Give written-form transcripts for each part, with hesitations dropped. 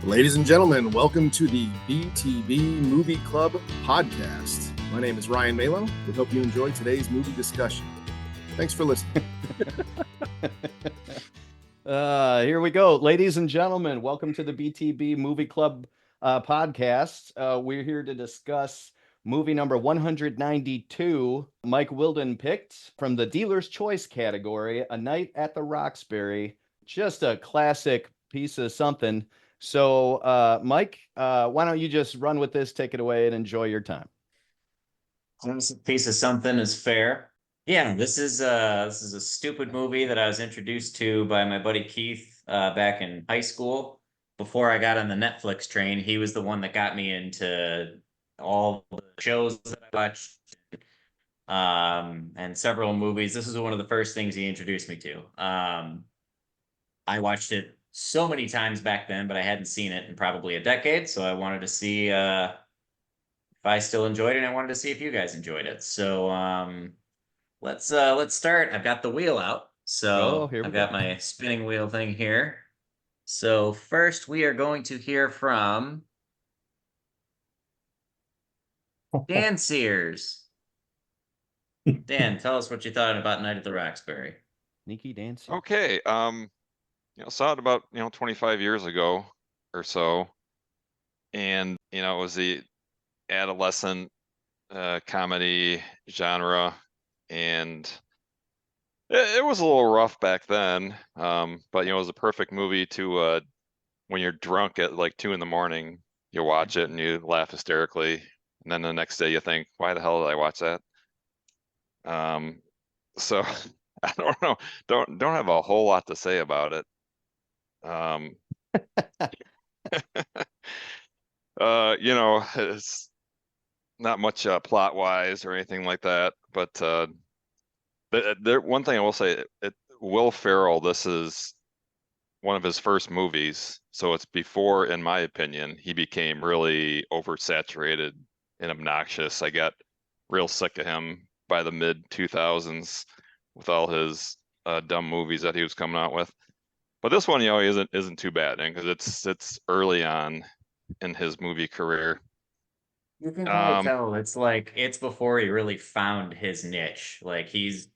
Ladies and gentlemen, welcome to the BTB Movie Club podcast. My name is Ryan Malo. We hope you enjoy today's movie discussion. Thanks for listening. Here we go. Ladies and gentlemen, welcome to the BTB Movie Club podcast. We're here to discuss movie number 192. Mike Whildin picked from the Dealer's Choice category, A Night at the Roxbury. Just a classic piece of something. So, Mike, why don't you just run with this, take it away, and enjoy your time. This piece of something is fair. Yeah, this is a stupid movie that I was introduced to by my buddy Keith back in high school. Before I got on the Netflix train, he was the one that got me into all the shows that I watched and several movies. This is one of the first things he introduced me to. I watched it so many times back then, but I hadn't seen it in probably a decade, so I wanted to see if I still enjoyed it, and I wanted to see if you guys enjoyed it. So let's start. I've got the wheel out. So I've got my spinning wheel thing here. So first we are going to hear from Dan Sears. Dan, tell us what you thought about Night at the Roxbury. Sneaky Dan Sears. Okay, saw it about 25 years ago or so, and it was the adolescent comedy genre, and it was a little rough back then, but it was a perfect movie to when you're drunk at like 2 a.m, you watch it and you laugh hysterically, and then the next day you think, why the hell did I watch that? So I don't know, don't have a whole lot to say about it. It's not much plot wise or anything like that, but one thing I will say, Will Ferrell, this is one of his first movies, so it's before, in my opinion, he became really oversaturated and obnoxious. I got real sick of him by the mid 2000s with all his dumb movies that he was coming out with. But this one, isn't too bad, because it's early on in his movie career. You can kind of tell it's before he really found his niche. Like he's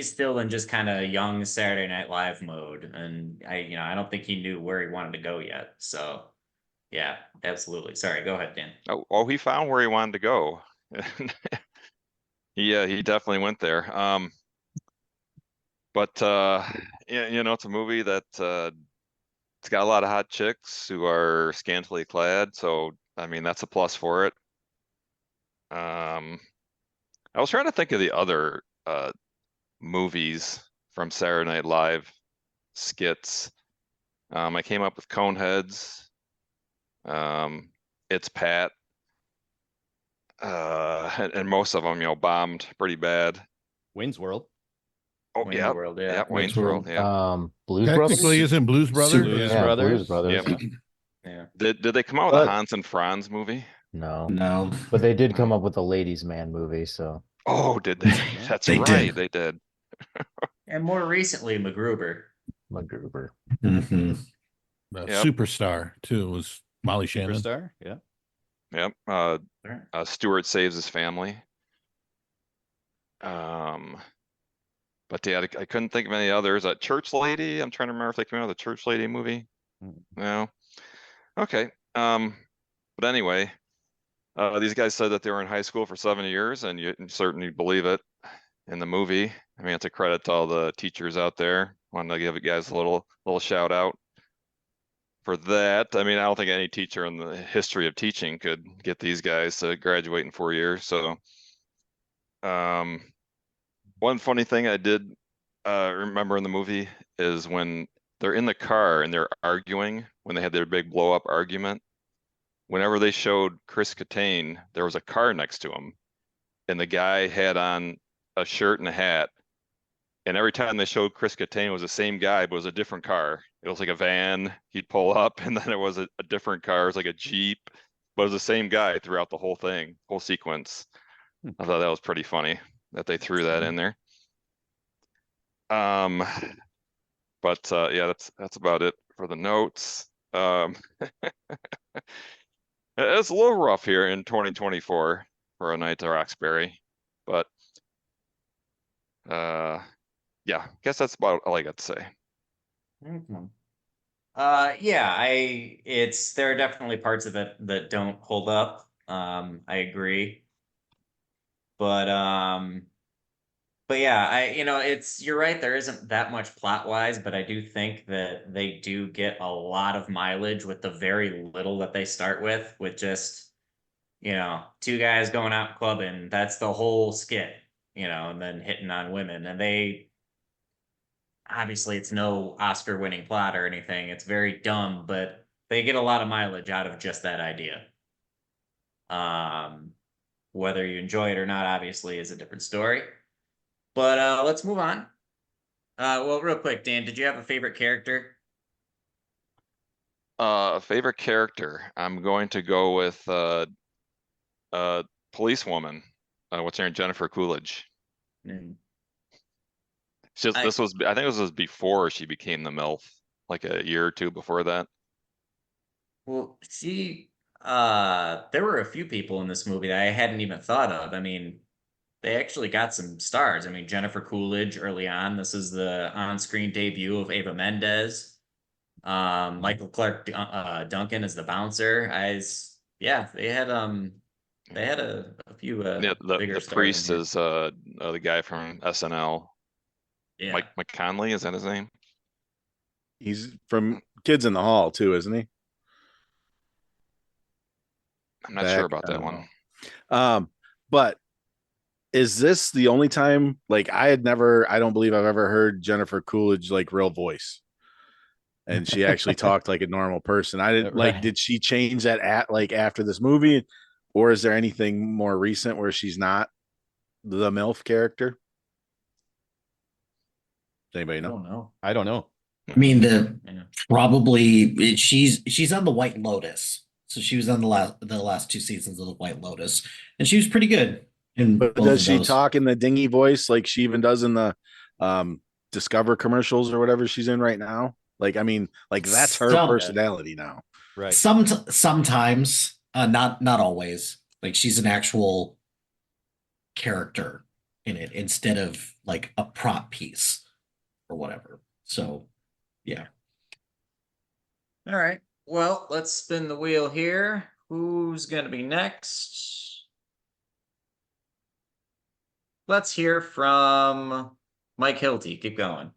still in just kind of young Saturday Night Live mode, and I don't think he knew where he wanted to go yet. So yeah, absolutely. Sorry, go ahead, Dan. Oh, he found where he wanted to go. He definitely went there. But it's a movie that it's got a lot of hot chicks who are scantily clad, so I mean that's a plus for it. I was trying to think of the other movies from Saturday Night Live skits. I came up with Coneheads, It's Pat, and most of them bombed pretty bad. Wayne's World. Oh, Wayne's World, yeah. Wayne's World, yeah. Blues Brothers? Technically, isn't Blues Brothers? Blues Yeah, Brothers. Blues Brothers. Yep. Yeah. Did they come out with a Hans and Franz movie? No. But they did come up with a Ladies Man movie, so. Oh, did they? That's They right, did. they did. And more recently, MacGruber. MacGruber. Yep. Superstar, too, was Molly Shannon. Superstar, yeah. Yep. Stewart Saves His Family. But yeah, I couldn't think of any others. Church Lady. I'm trying to remember if they came out with a Church Lady movie. No. Okay. But anyway, these guys said that they were in high school for 7 years, and you certainly believe it in the movie. I mean, it's a credit to all the teachers out there. Wanted to give you guys a little shout out for that. I mean, I don't think any teacher in the history of teaching could get these guys to graduate in 4 years. So, one funny thing I did remember in the movie is when they're in the car and they're arguing, when they had their big blow up argument, whenever they showed Chris Kattan, there was a car next to him, and the guy had on a shirt and a hat. And every time they showed Chris Kattan, it was the same guy, but it was a different car. It was like a van he'd pull up, and then it was a different car. It was like a Jeep, but it was the same guy throughout the whole thing, whole sequence. I thought that was pretty funny that they threw that in there. But yeah, that's about it for the notes. It's a little rough here in 2024 for A Night to Roxbury, but yeah, I guess that's about all I got to say. Mhm. Yeah, there are definitely parts of it that don't hold up. I agree. But but yeah, you're right, there isn't that much plot wise, but I do think that they do get a lot of mileage with the very little that they start with just, two guys going out clubbing. That's the whole skit, and then hitting on women. And obviously it's no Oscar winning plot or anything. It's very dumb, but they get a lot of mileage out of just that idea. Um, whether you enjoy it or not, obviously, is a different story. But let's move on. Well, real quick, Dan, did you have a favorite character? Favorite character. I'm going to go with policewoman. What's her name? Jennifer Coolidge. Mm. I think this was before she became the MILF, like a year or two before that. Well, there were a few people in this movie that I hadn't even thought of. I mean, they actually got some stars. I mean, Jennifer Coolidge early on. This is the on-screen debut of Ava Mendes. Michael Clark Duncan is the bouncer. Yeah, they had a few Yeah, bigger the stars in priest here. is the guy from SNL. Yeah. Mike McConley, is that his name? He's from Kids in the Hall too, isn't he? I'm not Back, sure about I that don't one. know. But is this the only time? Like, I don't believe I've ever heard Jennifer Coolidge like real voice, and she actually talked like a normal person. I didn't like. Right. Did she change that at like after this movie, or is there anything more recent where she's not the MILF character? Does anybody I know? don't know. I don't know. I mean, Yeah. she's on the White Lotus, so she was on the last two seasons of the White Lotus, and she was pretty good in But both does of she those. talk in the dingy voice like she even does in the um Discover commercials or whatever she's in right now? Like, I mean, like that's her Some personality now. Right. sometimes, not always. Like she's an actual character in it instead of like a prop piece or whatever. So yeah. All right. Well, let's spin the wheel here. Who's gonna be next? Let's hear from Mike Hilty. Keep going.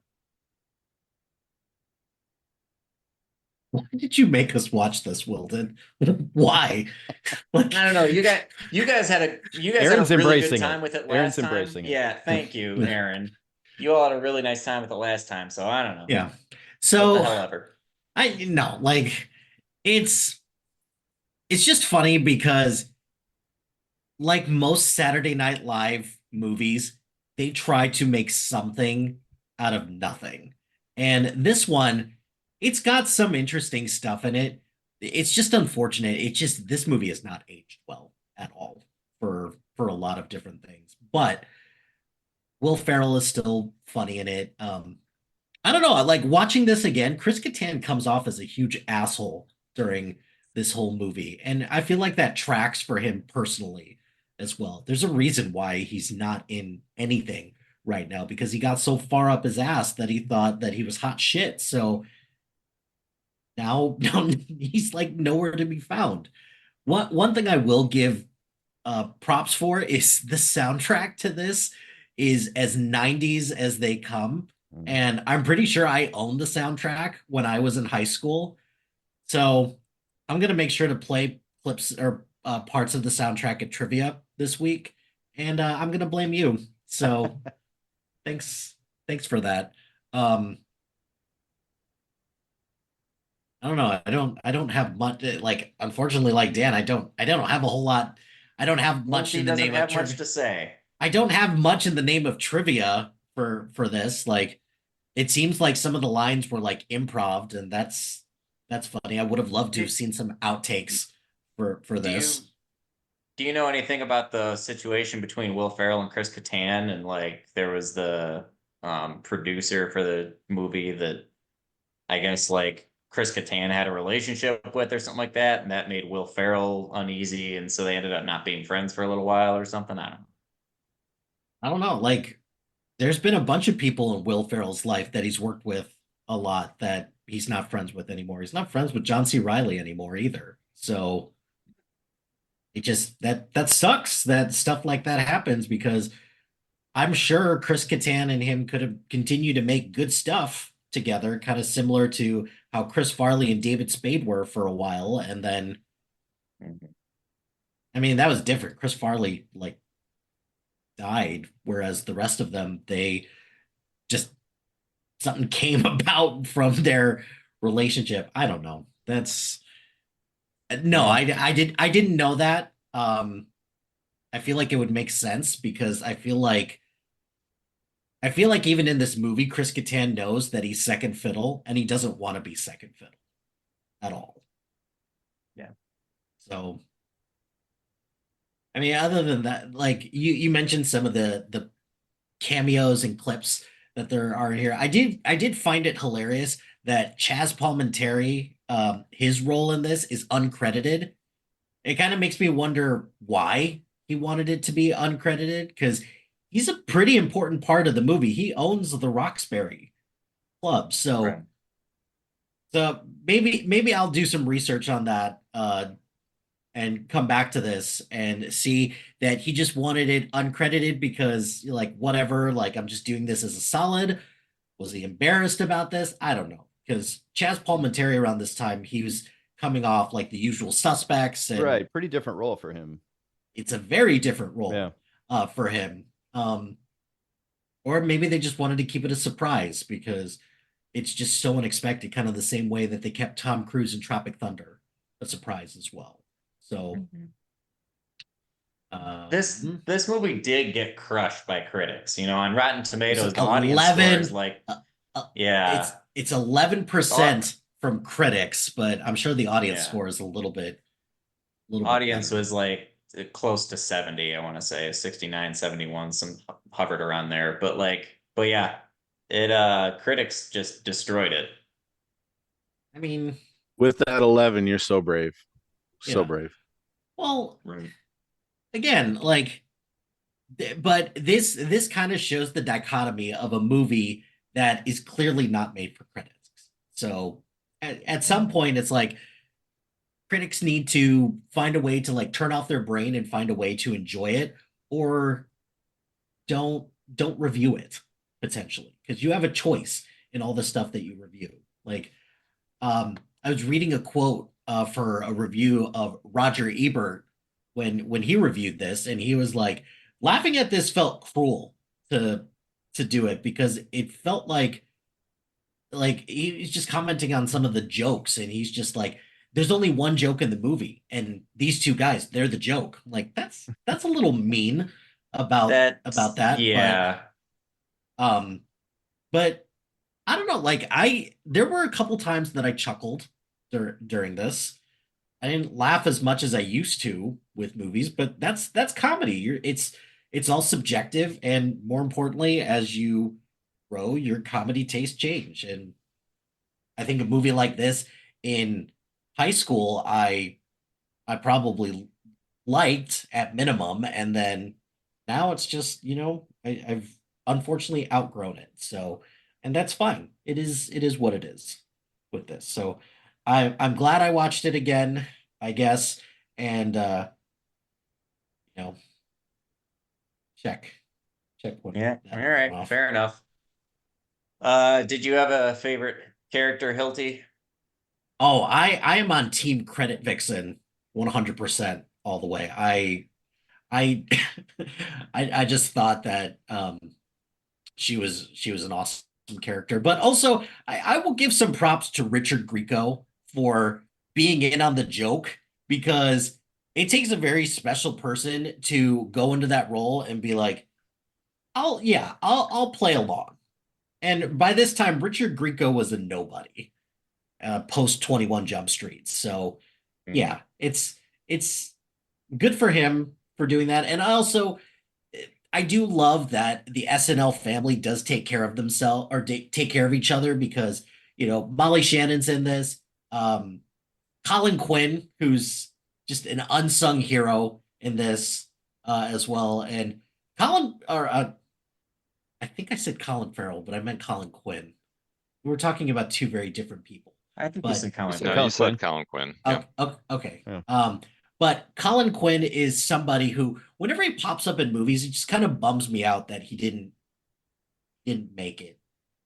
Why did you make us watch this, Wilden? Why? Like, I don't know. You guys had a Aaron's really good embracing time it. with it Aaron's last time. embracing it. Yeah, thank you, Aaron. You all had a really nice time with it last time, so I don't know. yeah. What the So hell ever. like it's just funny because like most Saturday Night Live movies, they try to make something out of nothing. And this one, it's got some interesting stuff in it. It's just unfortunate. It's just this movie has not aged well at all for a lot of different things. But Will Ferrell is still funny in it. I don't know. I like watching this again. Chris Kattan comes off as a huge asshole during this whole movie, and I feel like that tracks for him personally as well. There's a reason why he's not in anything right now because he got so far up his ass that he thought that he was hot shit. So now he's like nowhere to be found. One thing I will give props for is the soundtrack to this is as 90s as they come. And I'm pretty sure I owned the soundtrack when I was in high school. So I'm going to make sure to play clips or parts of the soundtrack at trivia this week. And I'm going to blame you. So thanks. Thanks for that. I don't know. I don't have much like unfortunately like Dan, I don't have a whole lot. I don't have much Hilty in the doesn't name of have much trivia. to say. I don't have much in the name of trivia for this. Like it seems like some of the lines were like improv, and that's funny. I would have loved to have seen some outtakes for Do you this. do you know anything about the situation between Will Ferrell and Chris Kattan? And like there was the producer for the movie that I guess like Chris Kattan had a relationship with or something like that, and that made Will Ferrell uneasy, and so they ended up not being friends for a little while or something. I don't know. I don't know. Like, there's been a bunch of people in Will Ferrell's life that he's worked with a lot that he's not friends with anymore. He's not friends with John C. Riley anymore either. So it just that sucks that stuff like that happens because I'm sure Chris Kattan and him could have continued to make good stuff together, kind of similar to how Chris Farley and David Spade were for a while. And then, Mhm. I mean, that was different. Chris Farley like died, whereas the rest of them, they just something came about from their relationship. I don't know. That's no, Yeah. I didn't know that. I feel like it would make sense because I feel like even in this movie, Chris Kattan knows that he's second fiddle and he doesn't want to be second fiddle at all. Yeah. So, I mean, other than that, like you mentioned some of the cameos and clips that there are here. I did find it hilarious that Chaz Palminteri, his role in this is uncredited. It kind of makes me wonder why he wanted it to be uncredited because he's a pretty important part of the movie. He owns the Roxbury club, Right. so maybe I'll do some research on that and come back to this and see that he just wanted it uncredited because like whatever, like I'm just doing this as a solid. Was he embarrassed about this? I don't know because Chaz Palminteri around this time he was coming off like the usual suspects and Right. Pretty different role for him. it's a very different role Yeah. for him. Or maybe they just wanted to keep it a surprise because it's just so unexpected, kind of the same way that they kept Tom Cruise in Tropic Thunder a surprise as well. So, This movie did get crushed by critics. You know, on Rotten Tomatoes, the audience score 11, is like, it's yeah, it's 11% from critics, but I'm sure the audience yeah. score is a little bit Audience better. was like close to 70, I want to say 69, 71, some hovered around there. But yeah, it critics just destroyed it. I mean, With that 11, you're so brave. So yeah. brave. Well, Right. again, like but this kind of shows the dichotomy of a movie that is clearly not made for critics. So at some point it's like critics need to find a way to like turn off their brain and find a way to enjoy it or don't review it potentially because you have a choice in all the stuff that you review. Like I was reading a quote for a review of Roger Ebert when he reviewed this, and he was like, "Laughing at this felt cruel to do it because it felt like he's just commenting on some of the jokes, and he's just like." There's only one joke in the movie, and these two guys, they're the joke. Like that's a little mean about that, Yeah. um, but I don't know. Like there were a couple times that I chuckled during this. I didn't laugh as much as I used to with movies, but that's comedy. It's all subjective, and more importantly, as you grow, your comedy taste change. And I think a movie like this in high school, I probably liked at minimum, and then now it's just I've unfortunately outgrown it. So, and that's fine. It is what it is with this. So, I'm glad I watched it again, I guess, and you know check one Yeah. that All one right. off. Fair enough. Did you have a favorite character, Hilty? Oh, I am on Team Credit Vixen 100% all the way. I I just thought that she was an awesome character. But also, I will give some props to Richard Grieco for being in on the joke because it takes a very special person to go into that role and be like, I'll play along. And by this time, Richard Grieco was a nobody post 21 Jump Street. So Mhm. yeah, it's good for him for doing that. And I do love that the SNL family does take care of themselves or take care of each other because Molly Shannon's in this, Colin Quinn, who's just an unsung hero in this as well. And I think I said Colin Farrell, but I meant Colin Quinn. We were talking about two very different people. I think you But said Colin. said No, Colin you said Quinn. Colin Quinn. Yeah. Okay. Yeah. But Colin Quinn is somebody who, whenever he pops up in movies, it just kind of bums me out that he didn't make it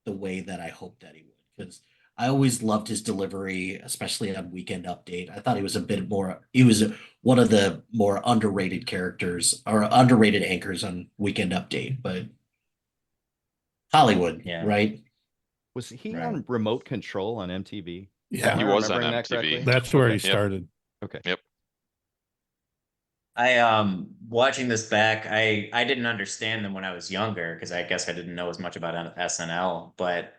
the way that I hoped that he would. Because I always loved his delivery, especially on Weekend Update. I thought he was he was one of the more underrated characters or underrated anchors on Weekend Update. But Hollywood, Yeah. right? Was he Right. on Remote Control on MTV? Yeah, Am I He was on remembering that MTV. correctly? that's where he Okay. started. Okay. Yep. I watching this back, I didn't understand them when I was younger because I guess I didn't know as much about SNL. But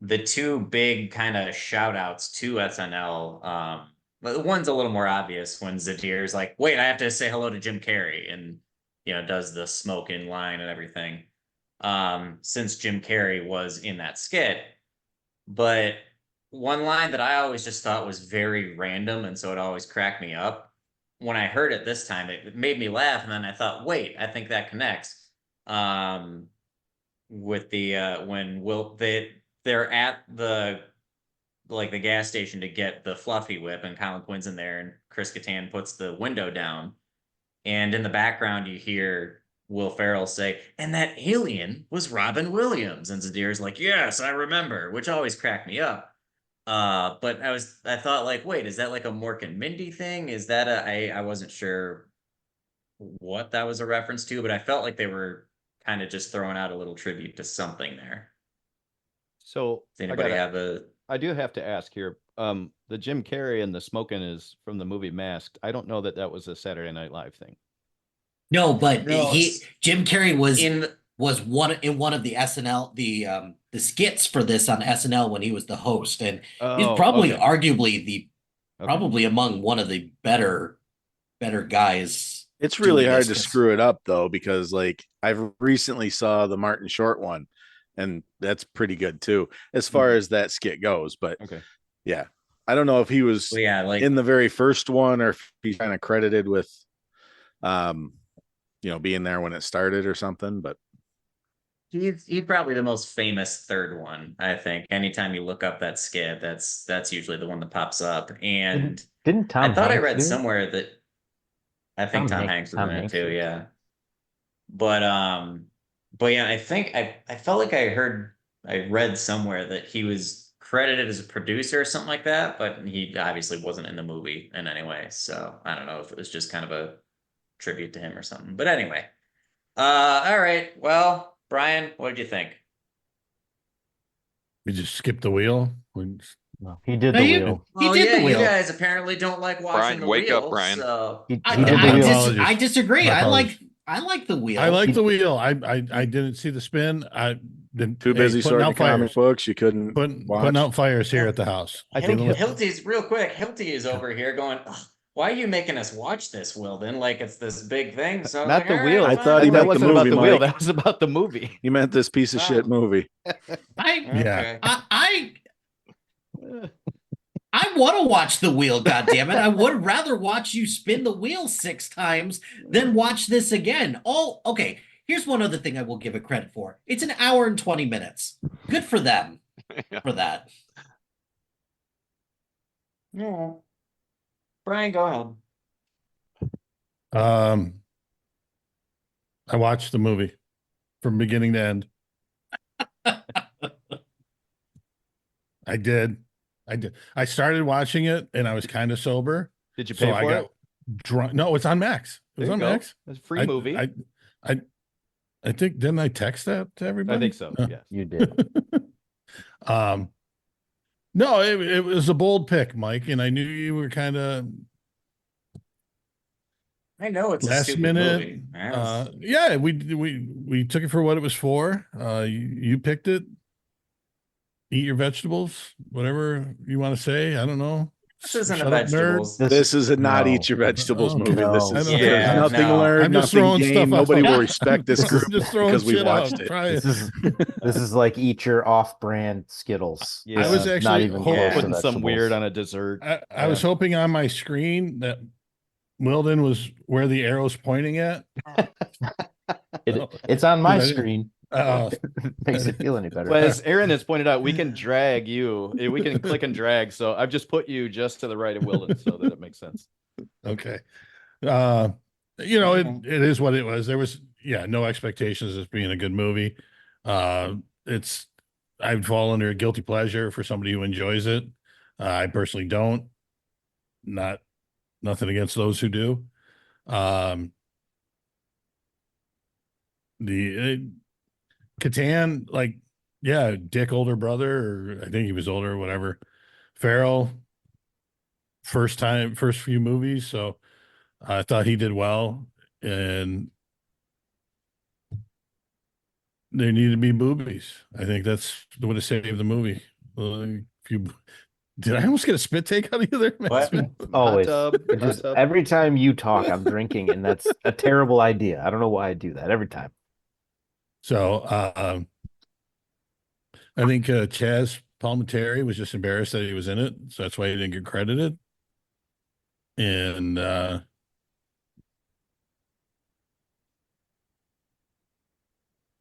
the two big kind of shout outs to SNL, but one's a little more obvious when Zadir's like, "Wait, I have to say hello to Jim Carrey," and does the smoking line and everything. Since Jim Carrey was in that skit, but one line that I always just thought was very random, and so it always cracked me up when I heard it this time, it made me laugh, and then I thought, wait, I think that connects. With the when they're at the gas station to get the fluffy whip, and Colin Quinn's in there, and Chris Kattan puts the window down, and in the background you hear Will Ferrell say, "And that alien was Robin Williams," and Zadir's like, "Yes, I remember," which always cracked me up. But I thought like, wait, is that like a Mork and Mindy thing? Is that I wasn't sure what that was a reference to, but I felt like they were kind of just throwing out a little tribute to something there. So Does anybody have I do have to ask here. The Jim Carrey and the smoking is from the movie Masked. I don't know that that was a Saturday Night Live thing. No, but No, Jim Carrey was in one of the SNL the skits for this on SNL when he was the host, and he's Oh, probably okay. arguably Okay. probably among one of the better guys. It's really doing hard this, to 'cause- screw it up though, because like I've recently saw the Martin Short one, and that's pretty good too, as far as that skit goes. But Okay. yeah, I don't know if he was well, yeah, like in the very first one or if he's kind of credited with, being there when it started or something. But he's probably the most famous third one, I think. Anytime you look up that skit, that's usually the one that pops up. And Didn't Tom I thought I Hanks read do it? somewhere that I think Tom Hanks was in it too, yeah. But yeah, I think I felt like I read somewhere that he was credited as a producer or something like that, but he obviously wasn't in the movie in any way. So I don't know if it was just kind of a tribute to him or something. But anyway. All right. Well, Brian, what did you think? We just skipped the wheel. No, he did No, the you- wheel. He Oh did yeah, the wheel. you guys apparently don't like watching Brian, the wake wheel, up, Brian. so He I, did the My wheel. apologies. I disagree. My I apologies. like the wheel. I like the wheel. I didn't see the spin. I been too busy putting sorting out comic fires. books, you couldn't Putting watch. out fires here at the house. I think Dealing with- Hilty's real quick. Hilty is over here going, "Ugh, why are you making us watch this, Whildin? Like it's this big thing." So I was Not like, the "All wheel. right, I fine." thought he that meant the wasn't about movie, the wheel. Mike. That was about the movie. You meant this piece of shit movie. I Okay. I want to watch the wheel. God damn it! I would rather watch you spin the wheel 6 times than watch this again. Oh, okay. Here's one other thing I will give it credit for. It's an hour and 20 minutes. Good for them for that. Yeah. Brian, go ahead. I watched the movie from beginning to end. I did. I started watching it and I was kind of sober. Did you So pay I for got it? drunk. No, it's on Max. It was There on you go. Max. It's a free movie. I think, didn't I text that to everybody? I think so. No. Yes. You did. No, it was a bold pick, Mike, and I knew you were kind of I know it's a last stupid minute. movie. Man. Yeah, we took it for what it was for. You picked it. Eat your vegetables, whatever you want to say. I don't know. This isn't Shut a up, nerd. vegetables. This is a not no. eat your vegetables Okay. movie. This No. is I know. there's Yeah, nothing no. learned, I'm just nothing throwing stuff gained. Nobody out. will respect this group I'm just throwing because we shit out. watched it. Try it. This is like eat your off-brand Skittles. Yeah. I was It's actually not even hoping- close to Putting some weird vegetables. on a dessert. I was hoping on my screen that Whildin was where the arrow's pointing at. It's on my I didn't- screen. Oh, Makes it feel any better. Well, as Aaron has pointed out, we can drag you. We can click and drag. So I've just put you just to the right of Wilden so that it makes sense. okay. It is what it was. There was, no expectations as being a good movie. I'd fall under a guilty pleasure for somebody who enjoys it. I personally don't. Nothing against those who do. Catan, Dick older brother, or I think he was older, or whatever. Farrell, first few movies, so I thought he did well, and there needed to be boobies. I think that's what would have saved the movie. Did I almost get a spit take out of you there? What? Always. Hot tub, It just, hot tub. every time you talk, I'm drinking, and that's a terrible idea. I don't know why I do that every time. So I think Chaz Palminteri was just embarrassed that he was in it, so that's why he didn't get credited. And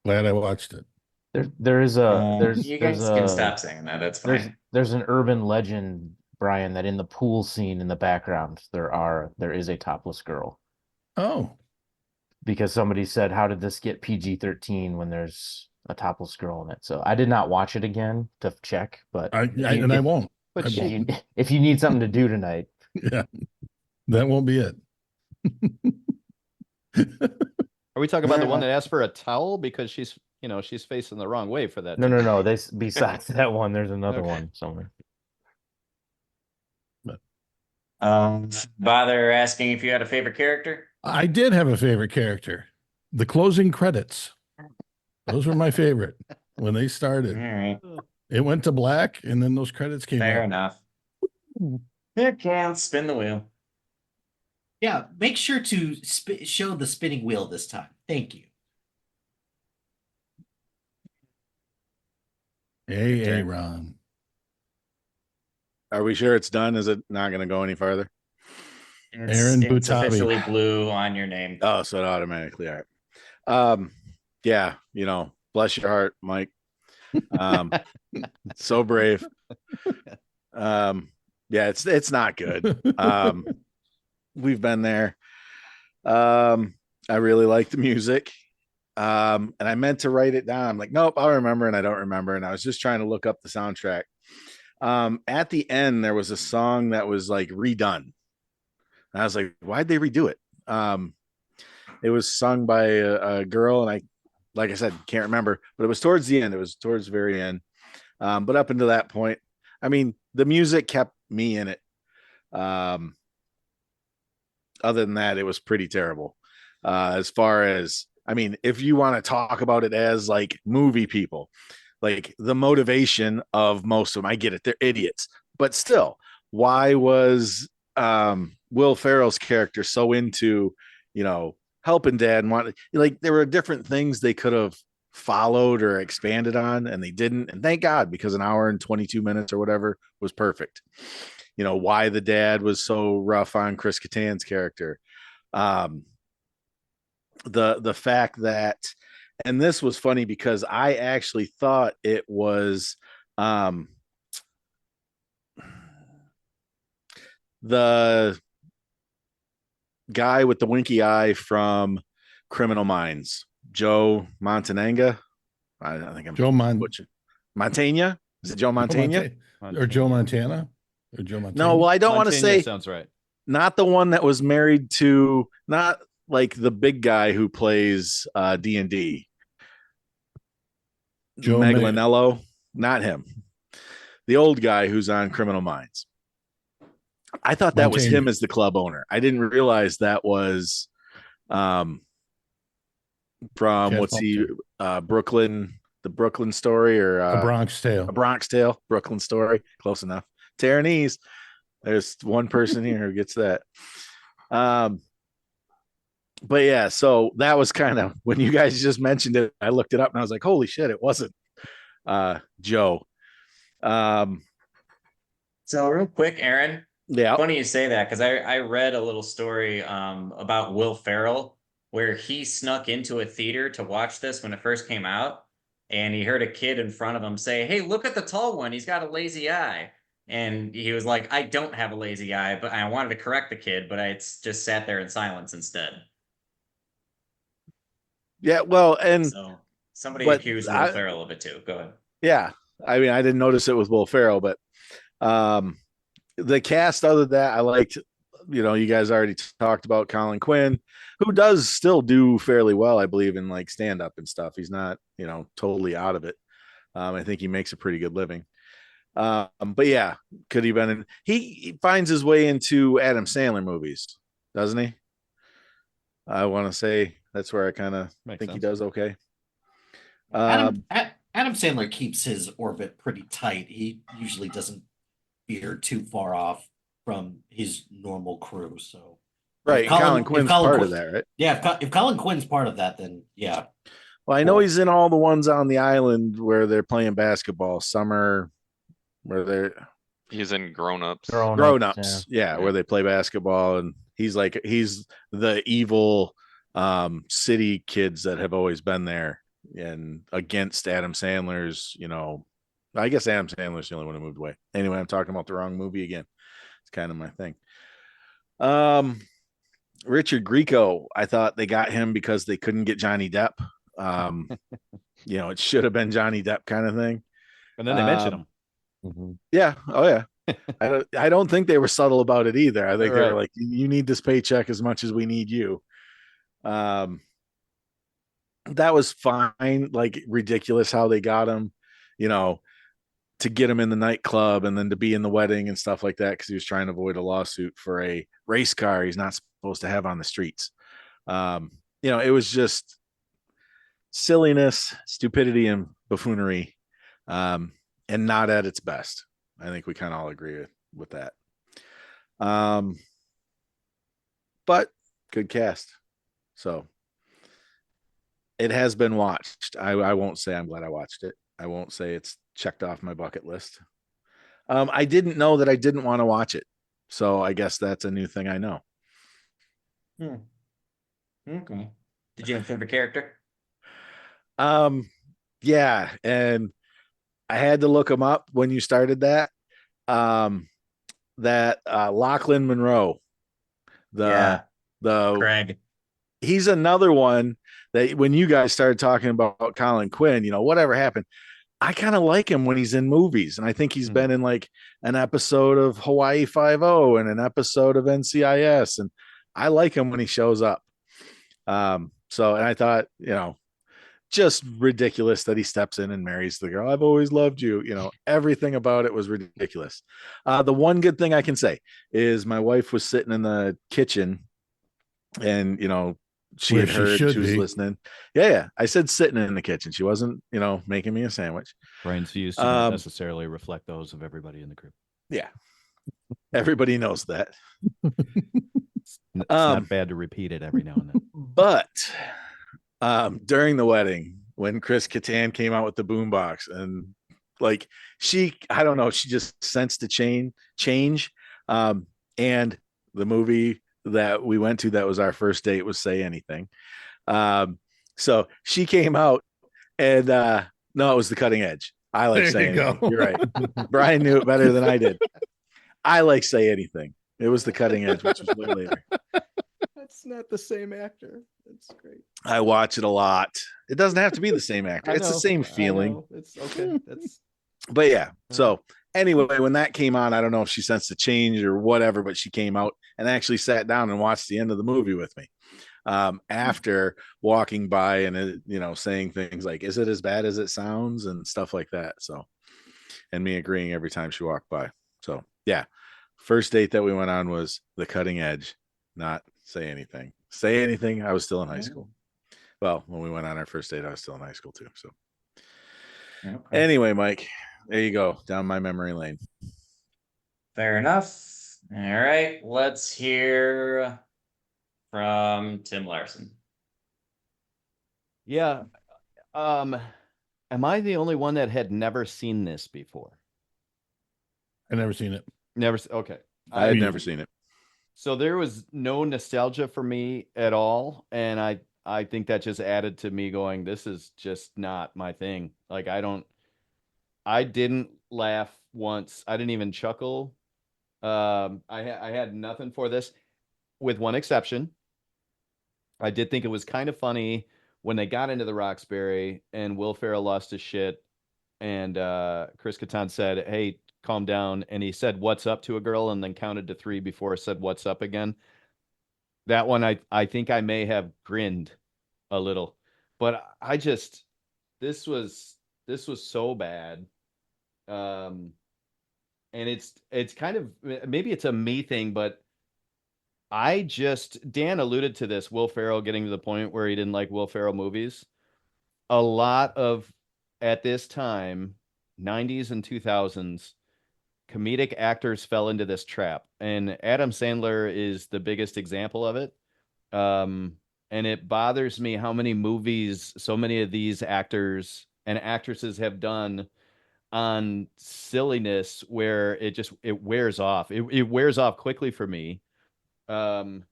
glad I watched it. There's You guys can stop saying that. That's fine. there's an urban legend, Brian, that in the pool scene in the background there is a topless girl. Oh, Because somebody said, how did this get PG-13 when there's a topless girl in it? So I did not watch it again to check, but I won't. But I she, won't. if you need something to do tonight, Yeah, that won't be it. are we talking about the one that asked for a towel because she's facing the wrong way for that? no. Besides that one, there's another Okay. one somewhere. Bother asking if you had a favorite character? I did have a favorite character. The closing credits. Those were my favorite when they All started. right, It went to black, and then those credits came fair out. enough. It counts. Spin the wheel. Yeah, make sure to show the spinning wheel this time. Thank you. Hey, Okay. Ron. Are we sure it's done? Is it not going to go any farther? Aaron It's Butabi. officially blue on your name. Oh, so it automatically. All right. Yeah, bless your heart, Mike. So brave. Yeah, it's not good. We've been there. I really like the music. And I meant to write it down. I'm like, nope, I'll remember, and I don't remember. And I was just trying to look up the soundtrack. At the end, there was a song that was like redone. And I was like, why'd they redo it? It was sung by a girl, and like I said, can't remember, but it was towards the end. It was towards the very end. But up until that point, I mean, the music kept me in it. Other than that, it was pretty terrible. As far as, I mean, if you want to talk about it as like movie people, like the motivation of most of them, I get it, they're idiots, but still, why was Will Ferrell's character so into, helping dad and wanted, like, there were different things they could have followed or expanded on, and they didn't. And thank God, because an hour and 22 minutes or whatever was perfect. Why the dad was so rough on Chris Kattan's character. The fact that, and this was funny because I actually thought it was the guy with the winky eye from Criminal Minds, Joe Montananga. I think I'm Joe Montana. Is it Joe Montana? Or Joe Montana? Or Joe Montana? No, well, I don't want to Montaigne say sounds right. not the one that was married to, not like the big guy who plays D&D. Joe Meglinello, not him. The old guy who's on Criminal Minds. I thought that was him as the club owner. I didn't realize that was from Brooklyn, the Brooklyn Story, or A Bronx Tale. A Bronx Tale, Brooklyn Story. Close enough. Taiwanese. There's one person here who gets that. But yeah, so that was kind of when you guys just mentioned it. I looked it up and I was like, holy shit, it wasn't Joe. So real quick, Aaron, Yeah. funny you say that because I read a little story about Will Ferrell where he snuck into a theater to watch this when it first came out, and he heard a kid in front of him say, "Hey, look at the tall one. He's got a lazy eye." And he was like, "I don't have a lazy eye," but I wanted to correct the kid, but I just sat there in silence instead. Yeah, well, and So somebody but accused Will Ferrell of it too. Go ahead. yeah, I mean, I didn't notice it with Will Ferrell, but the cast other than that, I liked. You guys already talked about Colin Quinn, who does still do fairly well, I believe, in like stand up and stuff. He's not, totally out of it. I think he makes a pretty good living. But yeah, could he been in? He finds his way into Adam Sandler movies, doesn't he? I want to say that's where I kind of think sense. he does okay. Adam Sandler keeps his orbit pretty tight. He usually doesn't veer too far off from his normal crew. So right, Colin Quinn's part of that, right? Yeah, if Colin Quinn's part of that, then yeah. Well, I know he's in all the ones on the island where they're playing basketball. Summer, where they're He's in Grown Ups. Grown Ups, yeah, where they play basketball, and he's the evil city kids that have always been there and against Adam Sandler's. I guess Adam Sandler's the only one who moved away. Anyway, I'm talking about the wrong movie again. It's kind of my thing. Richard Grieco, I thought they got him because they couldn't get Johnny Depp. It should have been Johnny Depp kind of thing. And then they mentioned him. Mm-hmm. Yeah. Oh yeah. I don't think they were subtle about it either. I think they were like, you need this paycheck as much as we need you. That was fine. Like ridiculous how they got him, to get him in the nightclub and then to be in the wedding and stuff like that. Cause he was trying to avoid a lawsuit for a race car he's not supposed to have on the streets. It was just silliness, stupidity, and buffoonery. And not at its best. I think we kind of all agree with that. But good cast. So it has been watched. I won't say I'm glad I watched it. I won't say it's checked off my bucket list. I didn't know that I didn't want to watch it. So I guess that's a new thing I know. Okay. Did you have a favorite character? Yeah. And I had to look him up when you started that. Lachlan Monroe, the Craig. He's another one that when you guys started talking about Colin Quinn, whatever happened, I kind of like him when he's in movies, and I think he's been in like an episode of Hawaii Five-0 and an episode of NCIS, and I like him when he shows up. And I thought, just ridiculous that he steps in and marries the girl. I've always loved you. Everything about it was ridiculous. The one good thing I can say is my wife was sitting in the kitchen and, she had heard, she was listening. Yeah. I said sitting in the kitchen. She wasn't, making me a sandwich. Brian's views do not necessarily reflect those of everybody in the group. Yeah. Everybody knows that. It's not bad to repeat it every now and then. But during the wedding, when Chris Kattan came out with the boombox, and like I don't know, she just sensed a change. And the movie that we went to that was our first date was Say Anything. So she came out and no, it was The Cutting Edge. I like Say Anything. You're right. Brian knew it better than I did. I like Say Anything. It was The Cutting Edge, which was way later. That's not the same actor. That's great. I watch it a lot. It doesn't have to be the same actor. It's the same feeling. It's okay. But yeah. So anyway, when that came on, I don't know if she sensed a change or whatever, but she came out and actually sat down and watched the end of the movie with me. After walking by and saying things like, "Is it as bad as it sounds?" and stuff like that. So, and me agreeing every time she walked by. So yeah, first date that we went on was The Cutting Edge, not Say Anything. Say Anything, I was still in high school. Well, when we went on our first date, I was still in high school too. So anyway, Mike, there you go, down my memory lane. Fair enough. All right, let's hear from Tim Larson. Yeah. Am I the only one that had never seen this before? I never seen it. Never. Okay. I had Me never neither. seen it. So there was no nostalgia for me at all, and I think that just added to me going, this is just not my thing. Like I didn't laugh once. I didn't even chuckle. I had nothing for this, with one exception. I did think it was kind of funny when they got into the Roxbury and Will Ferrell lost his shit, and Chris Kattan said, "Hey, calm down," and he said, "What's up?" to a girl, and then counted to three before it said, "What's up?" again. That one, I think I may have grinned a little, but I just this was so bad. Um, and it's kind of, maybe it's a me thing, but Dan alluded to this, Will Ferrell getting to the point where he didn't like Will Ferrell movies. A lot of, at this time, 90s and 2000s, comedic actors fell into this trap, and Adam Sandler is the biggest example of it. Um, and it bothers me how many movies so many of these actors and actresses have done on silliness where it wears off. It wears off quickly for me. Um,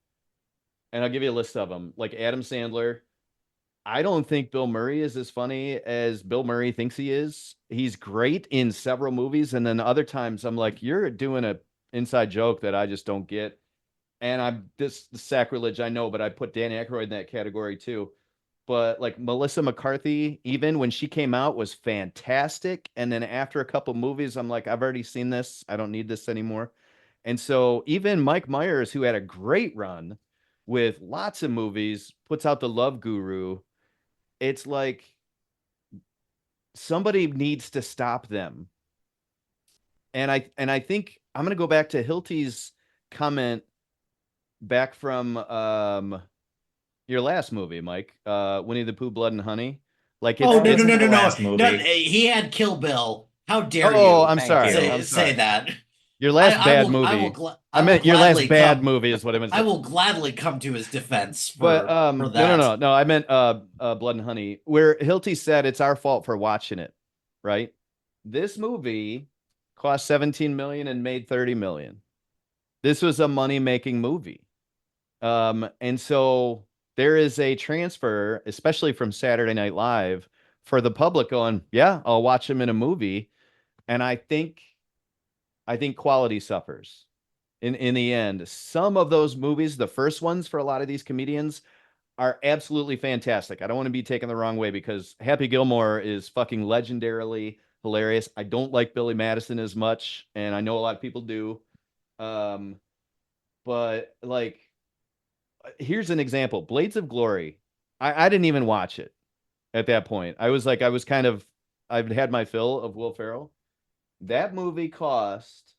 and I'll give you a list of them. Like Adam Sandler, I don't think Bill Murray is as funny as Bill Murray thinks he is. He's great in several movies, and then other times I'm like, you're doing a inside joke that I just don't get. And I'm this sacrilege, I know, but I put Dan Aykroyd in that category too. But like Melissa McCarthy, even when she came out, was fantastic. And then after a couple movies, I'm like, I've already seen this. I don't need this anymore. And so even Mike Myers, who had a great run with lots of movies, puts out The Love Guru. It's like somebody needs to stop them. And I think I'm gonna go back to Hilty's comment back from your last movie, Mike, Winnie the Pooh, Blood and Honey. Like Oh, it's no, It no, it's no, wasn't no, the no, last no. movie. He had Kill Bill. How dare Oh, you I'm Thank sorry. you. I'm say sorry. that? Your last bad movie. I meant your last bad movie is what I meant to I say. will gladly come to his defense But for no, no, that. no, no. I meant Blood and Honey, where Hilty said it's our fault for watching it, right? This movie cost 17 million and made 30 million. This was a money-making movie. And so there is a transfer, especially from Saturday Night Live, for the public going, yeah, I'll watch them in a movie. And I think quality suffers in the end. Some of those movies, the first ones for a lot of these comedians, are absolutely fantastic. I don't want to be taken the wrong way because Happy Gilmore is fucking legendarily hilarious. I don't like Billy Madison as much, and I know a lot of people do. Um, but like, here's an example: Blades of Glory. I didn't even watch it at that point. I was kind of, I've had my fill of Will Ferrell. That movie cost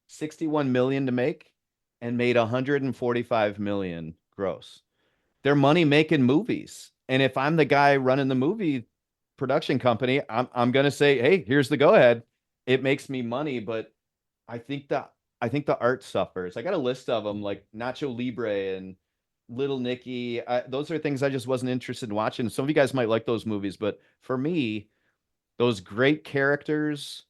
61 million to make and made 145 million gross. They're money making movies. And if I'm the guy running the movie production company, I'm gonna say, hey, here's the go ahead. It makes me money, but I think that I think the art suffers. I got a list of them like Nacho Libre and Little Nicky. Those are things I just wasn't interested in watching. Some of you guys might like those movies, but for me, those great characters,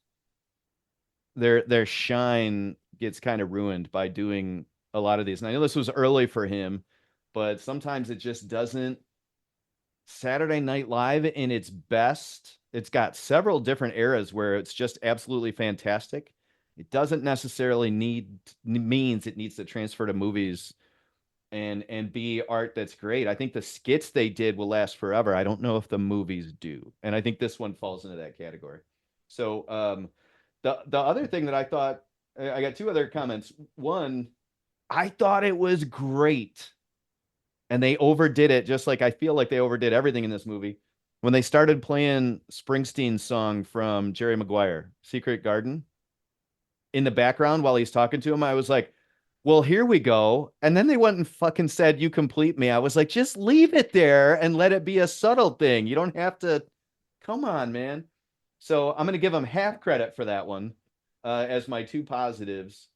their shine gets kind of ruined by doing a lot of these. And I know this was early for him, but sometimes it just doesn't. Saturday Night Live in its best, it's got several different eras where it's just absolutely fantastic. It doesn't necessarily means it needs to transfer to movies and be art that's great. I think the skits they did will last forever. I don't know if the movies do. And I think this one falls into that category. So the other thing that I thought, I got two other comments. One, I thought it was great. And they overdid it, just like I feel like they overdid everything in this movie. When they started playing Springsteen's song from Jerry Maguire, Secret Garden, in the background while he's talking to him, I was like, well, here we go. And then they went and fucking said, you complete me. I was like, just leave it there and let it be a subtle thing. You don't have to, come on, man. So I'm going to give them half credit for that one as my two positives.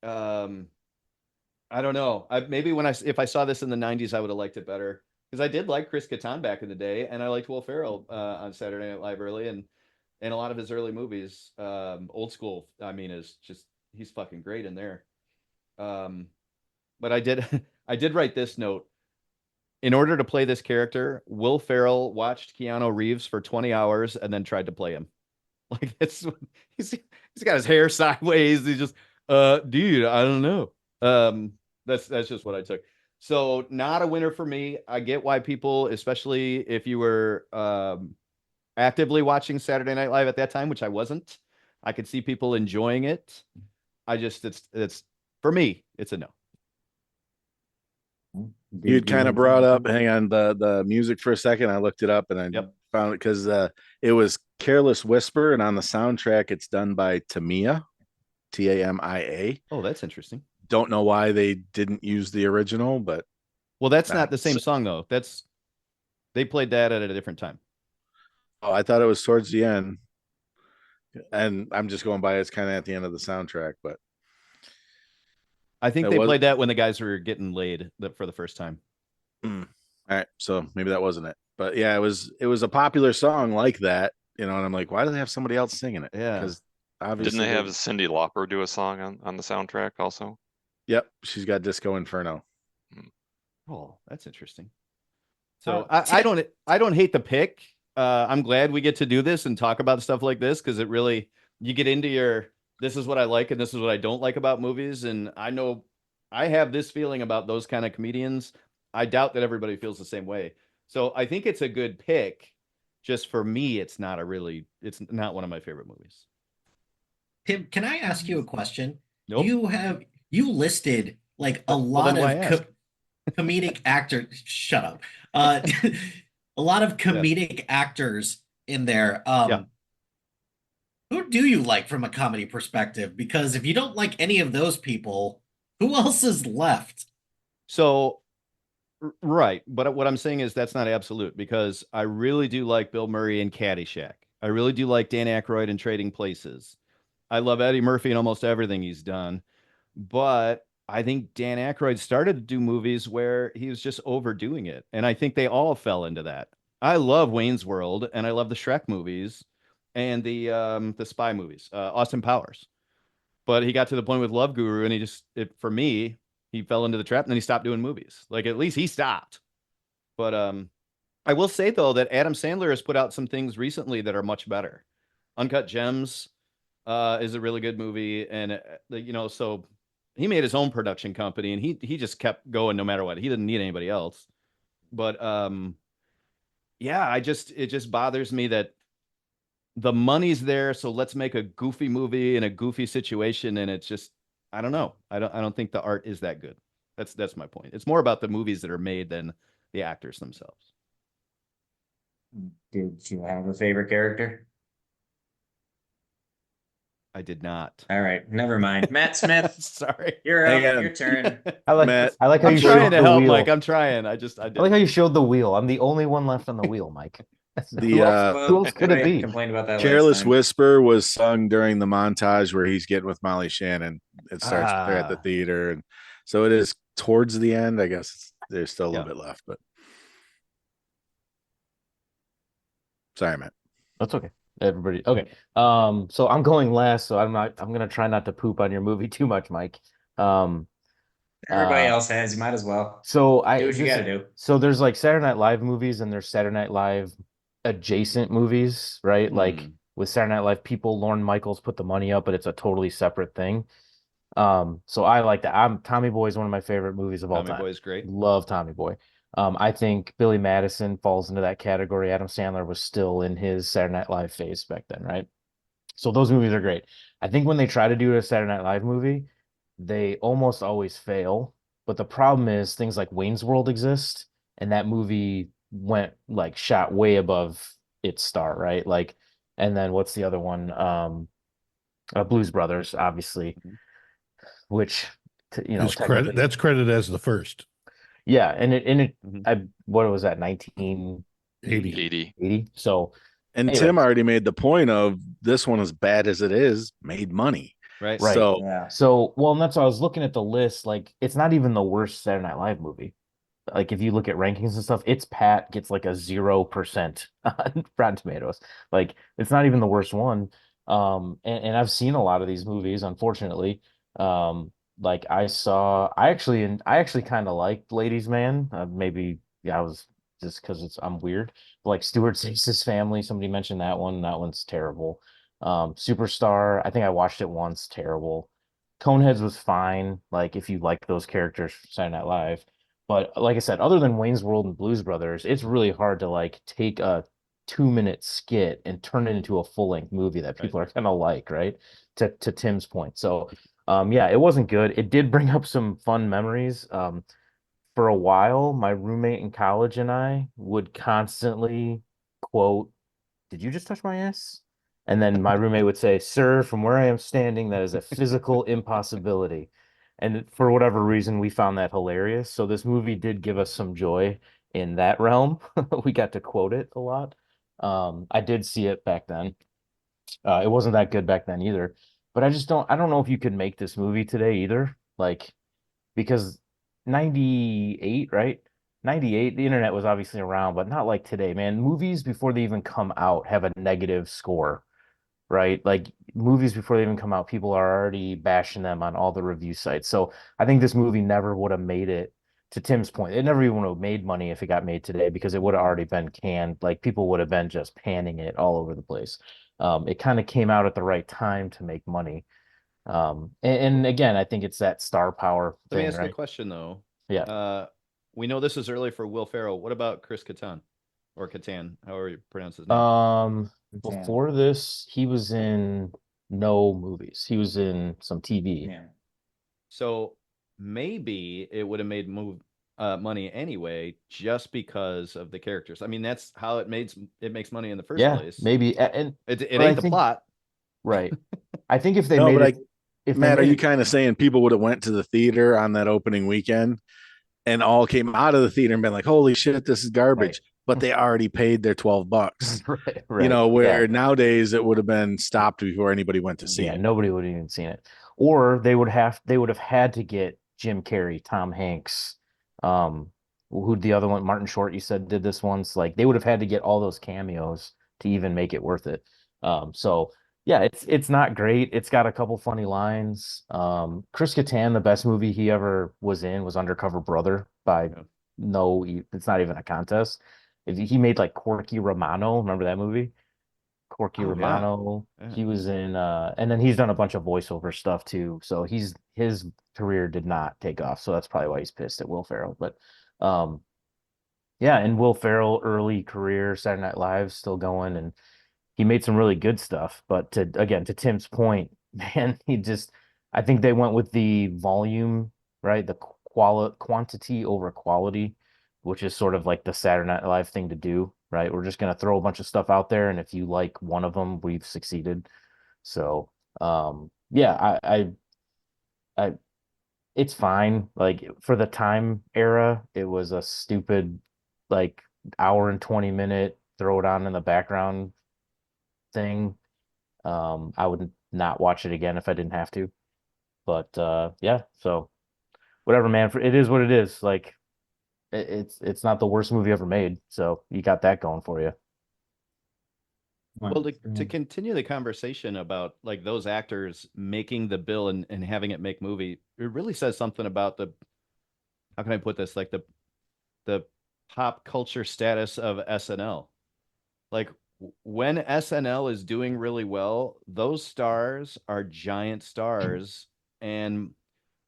I don't know. Maybe if I saw this in the 90s, I would have liked it better because I did like Chris Kattan back in the day, and I liked Will Ferrell on Saturday Night Live early, and a lot of his early movies. Old School, I mean, is just he's fucking great in there. But I did I did write this note. In order to play this character, Will Ferrell watched Keanu Reeves for 20 hours and then tried to play him. Like it's he's got his hair sideways. He's just dude, I don't know. That's just what I took. So not a winner for me. I get why people, especially if you were actively watching Saturday Night Live at that time, which I wasn't. I could see people enjoying it. I just it's for me, it's a no. You'd kind of brought up, hang on, the music for a second. I looked it up and I found it because it was Careless Whisper, and on the soundtrack, it's done by Tamia, Tamia. Oh, that's interesting. Don't know why they didn't use the original, but well, that's not the same song though. They played that at a different time. Oh, I thought it was towards the end, and I'm just going by it's kind of at the end of the soundtrack, but I think they played that when the guys were getting laid for the first time. All right, so maybe that wasn't it, but yeah, it was a popular song like that, and I'm like, why do they have somebody else singing it? Yeah, because obviously didn't they have Cyndi Lauper do a song on the soundtrack also? Yep, she's got Disco Inferno. Oh, that's interesting. So I don't hate the pick. I'm glad we get to do this and talk about stuff like this because it really you get into this is what I like and this is what I don't like about movies. And I know I have this feeling about those kind of comedians. I doubt that everybody feels the same way. So I think it's a good pick. Just for me, it's not one of my favorite movies. Tim, can I ask you a question? Nope. You listed like a lot of comedic actors. Shut up. A lot of comedic actors in there. Who do you like from a comedy perspective? Because if you don't like any of those people, who else is left? So, right. But what I'm saying is that's not absolute because I really do like Bill Murray in Caddyshack. I really do like Dan Aykroyd in Trading Places. I love Eddie Murphy in almost everything he's done. But I think Dan Aykroyd started to do movies where he was just overdoing it. And I think they all fell into that. I love Wayne's World and I love the Shrek movies and the spy movies, Austin Powers. But he got to the point with Love Guru and for me, he fell into the trap and then he stopped doing movies. Like at least he stopped. But I will say though that Adam Sandler has put out some things recently that are much better. Uncut Gems is a really good movie. And, so he made his own production company and he just kept going no matter what. He didn't need anybody else. But it just bothers me that the money's there, so let's make a goofy movie in a goofy situation, and it's just I don't know. I don't think the art is that good. That's my point. It's more about the movies that are made than the actors themselves. Did you have a favorite character? I did not. All right, never mind. Matt Smith, sorry. You're up. Your turn. I like Matt, how I'm you trying showed to the help, wheel. Mike. I'm trying. I like how you showed the wheel. I'm the only one left on the wheel, Mike. Who else could it be? Complained about that. Careless Whisper was sung during the montage where he's getting with Molly Shannon. It starts there at the theater, and so it is towards the end. I guess there's still a little bit left, but sorry, Matt. That's okay. Everybody, okay. So I'm going last, so I'm gonna try not to poop on your movie too much, Mike. Everybody else has. You might as well. So do what you gotta do. So there's like Saturday Night Live movies and there's Saturday Night Live adjacent movies, right? Like with Saturday Night Live, Lorne Michaels put the money up, but it's a totally separate thing. So I like that. Tommy Boy is one of my favorite movies of all time. Tommy Boy is great. Love Tommy Boy. I think Billy Madison falls into that category. Adam Sandler was still in his Saturday Night Live phase back then, right? So those movies are great. I think when they try to do a Saturday Night Live movie, they almost always fail. But the problem is things like Wayne's World exist, and that movie went shot way above its star, right? And then what's the other one? Blues Brothers, obviously, which that's credited as the first. Yeah, and what was that, 1980? $80. So and anyway. Tim already made the point of this one, as bad as it is, made money. Right. Right. So Yeah. So, well, and that's why I was looking at the list. Like, it's not even the worst Saturday Night Live movie. Like, if you look at rankings and stuff, it's Pat gets like a 0% on Rotten Tomatoes. Like, it's not even the worst one. And I've seen a lot of these movies, unfortunately. Like I actually kind of liked Ladies Man. Maybe yeah, I was just because I'm weird. But like Stuart Sace's Family, somebody mentioned that one. That one's terrible. Superstar, I think I watched it once, terrible. Coneheads was fine, like if you like those characters from Saturday Night Live. But like I said, other than Wayne's World and Blues Brothers, it's really hard to like take a 2-minute skit and turn it into a full-length movie that people are gonna like, right? To Tim's point. So yeah, it wasn't good. It did bring up some fun memories. For a while, my roommate in college and I would constantly quote, "Did you just touch my ass?" And then my roommate would say, "Sir, from where I am standing, that is a physical impossibility." And for whatever reason, we found that hilarious. So this movie did give us some joy in that realm. We got to quote it a lot. I did see it back then. It wasn't that good back then either. But I don't know if you could make this movie today either. Like, because 98, right? 98, the internet was obviously around, but not like today, man. Movies before they even come out have a negative score, right? Like movies before they even come out, people are already bashing them on all the review sites. So I think this movie never would have made it, to Tim's point. It never even would have made money if it got made today because it would have already been canned. Like people would have been just panning it all over the place. It kind of came out at the right time to make money. And again, I think it's that star power Let me thing, ask you a right? question though. Yeah. We know this is early for Will Ferrell. What about Chris Kattan or Kattan, however you pronounce his name? Before this, he was in no movies. He was in some TV. Yeah. So maybe it would have made money anyway, just because of the characters. I mean, that's how it makes money in the first Yeah, place. maybe. And It but I ain't the think plot. right. I think if they no, made but it, if they Matt, are made you it, kind of saying people would have went to the theater on that opening weekend and all came out of the theater and been like, "Holy shit, this is garbage," but they already paid their $12. right, You right, know, yeah, where nowadays it would have been stopped before anybody went to see yeah, it. nobody would have even seen it. Or they would have had to get Jim Carrey, Tom Hanks, who the other one, Martin Short, you said did this once. Like they would have had to get all those cameos to even make it worth it. So yeah, it's not great. It's got a couple funny lines. Chris Kattan, the best movie he ever was in was Undercover Brother by Yeah. no, it's not even a contest. If he made like Corky Romano, remember that movie? Corky Oh, yeah. Romano. Yeah. He was in and then he's done a bunch of voiceover stuff too. So his career did not take off. So that's probably why he's pissed at Will Ferrell. But um yeah, and Will Ferrell early career, Saturday Night Live still going, and he made some really good stuff. But to Tim's point, man, I think they went with the volume, right? The quantity over quality, which is sort of like the Saturday Night Live thing to do, right? We're just gonna throw a bunch of stuff out there, and if you like one of them, we've succeeded. So, yeah, I it's fine. Like for the time era, it was a stupid, like hour and 20 minute throw it on in the background thing. I would not watch it again if I didn't have to. But yeah, so whatever, man. It is what it is. Like it's not the worst movie ever made. So you got that going for you. Well, to continue the conversation about like those actors making the bill and having it make movie, it really says something about how can I put this? Like the pop culture status of SNL. Like when SNL is doing really well, those stars are giant stars. And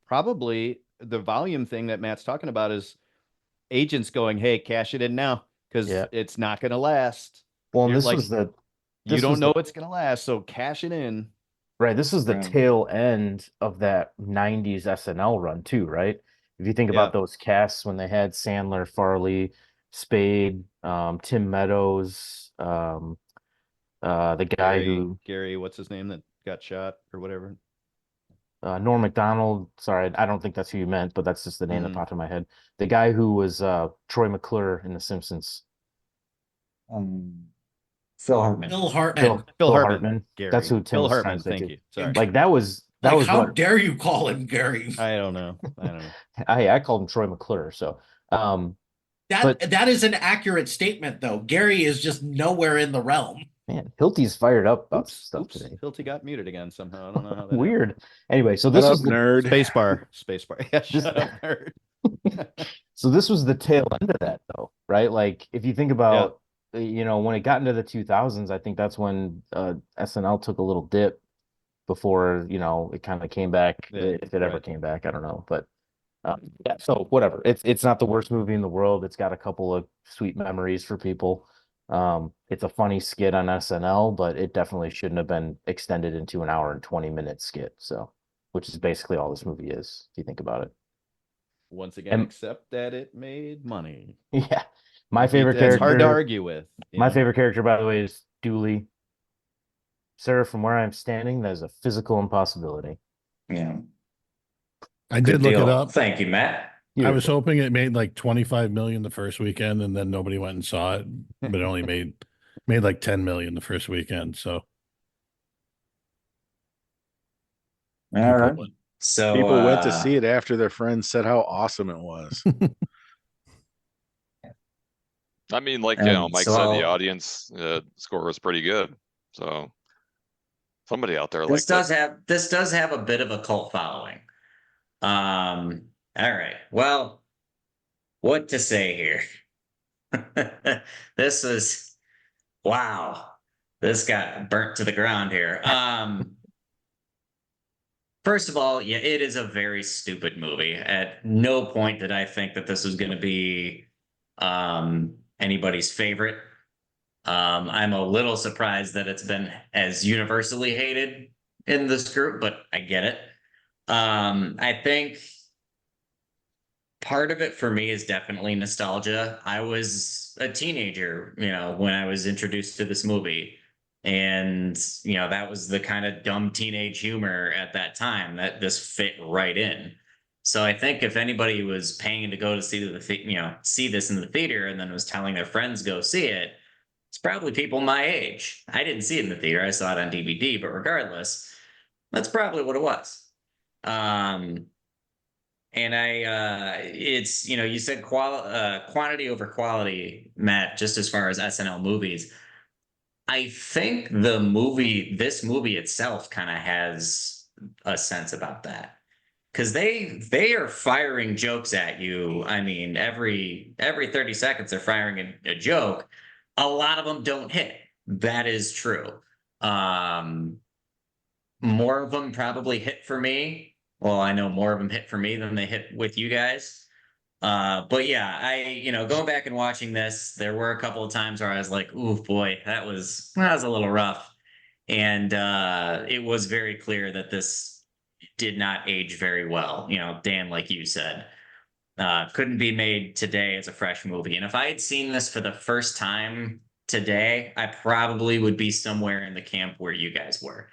probably the volume thing that Matt's talking about is agents going, "Hey, cash it in now because Yeah. it's not going to last." Well, and You're like, you this don't was know the it's going to last, so cash it in. right. This was the Right. tail end of that 90s SNL run too, right? If you think Yeah. about those casts when they had Sandler, Farley, Spade, Tim Meadows, the guy who Gary, what's his name that got shot or whatever? Norm Macdonald. Sorry, I don't think that's who you meant, but that's just the name that Mhm. popped in my head. The guy who was Troy McClure in The Simpsons. Phil Hartman. Phil Hartman. Phil Hartman. Hartman. Gary. That's who Tim Phil was trying Hartman. to say Thank too. you. Sorry. Like that was That Like, was how what dare you call him Gary? I don't know. I called him Troy McClure. So, but That is an accurate statement, though. Gary is just nowhere in the realm. man, Hilty's fired up about Oops, stuff oops. today. Hilty got muted again somehow. I don't know how that Weird. Anyway, so Shut this up, was the nerd. Space bar. Yeah, This- shut up, nerd. so this was the tail end of that, though, right? Like if you think about, when it got into the 2000s, I think that's when SNL took a little dip before, it kind of came back, Yeah, if it ever right. came back. I don't know, but yeah. So whatever. It's not the worst movie in the world. It's got a couple of sweet memories for people. It's a funny skit on SNL, but it definitely shouldn't have been extended into an hour and 20-minute skit. So, which is basically all this movie is, if you think about it. Once again, And except that it made money. yeah, my favorite That's hard to character. argue with. My favorite character, by the way, is Dooley. Sir, from where I'm standing, that is a physical impossibility. Yeah. I Good did look deal. it up. Thank you, Matt. I was hoping it made like 25 million the first weekend, and then nobody went and saw it, but it only made like 10 million the first weekend. So All right. So People went to see it after their friends said how awesome it was. I mean, like Mike so said, the audience score was pretty good. So somebody out there this liked it. does have a bit of a cult following. All right. Well, what to say here? This is wow. This got burnt to the ground here. First of all, yeah, it is a very stupid movie. At no point did I think that this was going to be anybody's favorite. I'm a little surprised that it's been as universally hated in this group, but I get it. I think part of it for me is definitely nostalgia. I was a teenager, when I was introduced to this movie. And, that was the kind of dumb teenage humor at that time that this fit right in. So I think if anybody was paying to go to see see this in the theater and then was telling their friends go see it, it's probably people my age. I didn't see it in the theater. I saw it on DVD, but regardless, that's probably what it was. And it's, you said quantity over quality, Matt, just as far as SNL movies. I think this movie itself kind of has a sense about that. Because they are firing jokes at you. I mean, every 30 seconds they're firing a joke. A lot of them don't hit. That is true. More of them probably hit for me. Well, I know more of them hit for me than they hit with you guys. But yeah, going back and watching this, there were a couple of times where I was like, "Ooh, boy, that was a little rough," and it was very clear that this did not age very well. Dan, like you said, couldn't be made today as a fresh movie. And if I had seen this for the first time today, I probably would be somewhere in the camp where you guys were.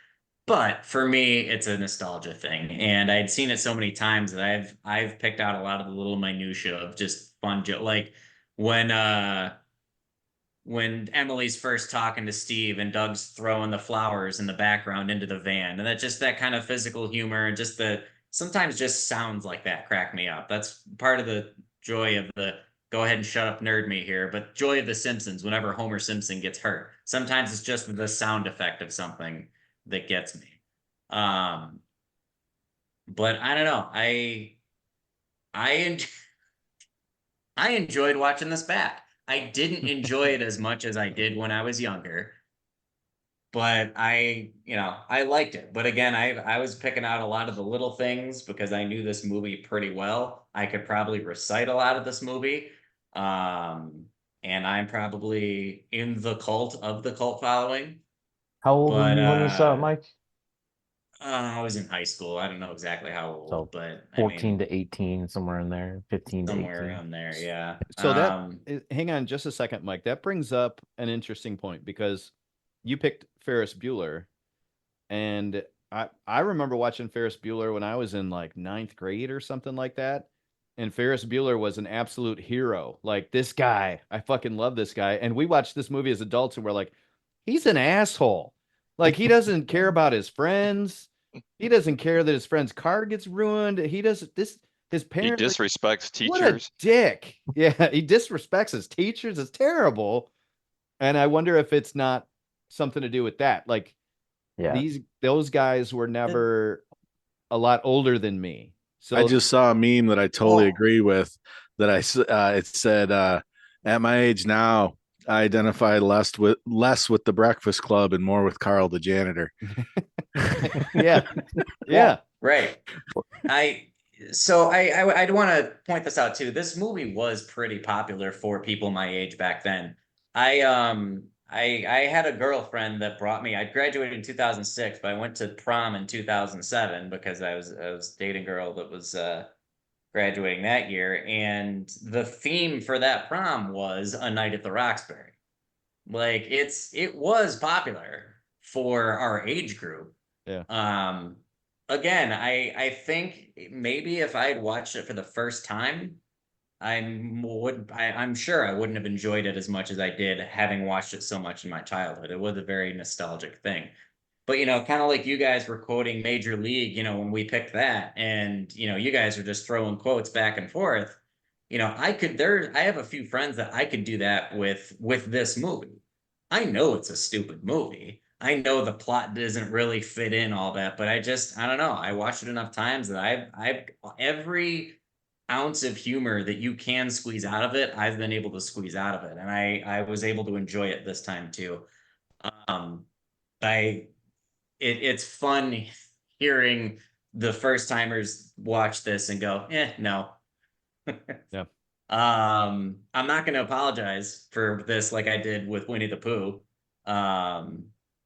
But for me, it's a nostalgia thing, and I'd seen it so many times that I've picked out a lot of the little minutia of just fun joke, like when Emily's first talking to Steve and Doug's throwing the flowers in the background into the van, and that kind of physical humor and just sometimes just sounds like that crack me up. That's part of the joy of the go ahead and shut up nerd me here, but joy of the Simpsons whenever Homer Simpson gets hurt. Sometimes it's just the sound effect of something that gets me. But I don't know. I I enjoyed watching this back. I didn't enjoy it as much as I did when I was younger, but I liked it. But again, I was picking out a lot of the little things because I knew this movie pretty well. I could probably recite a lot of this movie. And I'm probably in the cult of the cult following. How old were But you when you saw it, Mike? I was in high school. I don't know exactly how old, So but 14 to 18, somewhere in there, 15 to somewhere 18. around there, yeah. So hang on just a second, Mike. That brings up an interesting point because you picked Ferris Bueller, and I remember watching Ferris Bueller when I was in like ninth grade or something like that. And Ferris Bueller was an absolute hero. Like this guy, I fucking love this guy. And we watched this movie as adults and we're like, he's an asshole. Like he doesn't care about his friends. He doesn't care that his friend's car gets ruined. He doesn't this his He parents. disrespects What a teachers. dick. Yeah, he disrespects his teachers. It's terrible. And I wonder if it's not something to do with that. Like Yeah. those guys were never a lot older than me. I So just saw a meme that I totally Oh. agree with. It said, "At my age now, I identify less with the Breakfast Club and more with Carl the janitor." yeah. Yeah. Right. I'd want to point this out too. This movie was pretty popular for people my age back then. I had a girlfriend that brought me. I graduated in 2006, but I went to prom in 2007 because I was dating a girl that was graduating that year, and the theme for that prom was A Night at the Roxbury. Like it was popular for our age group. Yeah. Again, I think maybe if I had watched it for the first time, I'm sure I wouldn't have enjoyed it as much as I did having watched it so much in my childhood. It was a very nostalgic thing. But kind of like you guys were quoting Major League, when we picked that, and you guys are just throwing quotes back and forth. I have a few friends that I could do that with this movie. I know it's a stupid movie. I know the plot doesn't really fit in all that, but I don't know. I watched it enough times that I've every ounce of humor that you can squeeze out of it, I've been able to squeeze out of it, and I was able to enjoy it this time too. Um, I it's fun hearing the first timers watch this and go, no. Yeah. I'm not going to apologize for this like I did with Winnie the Pooh.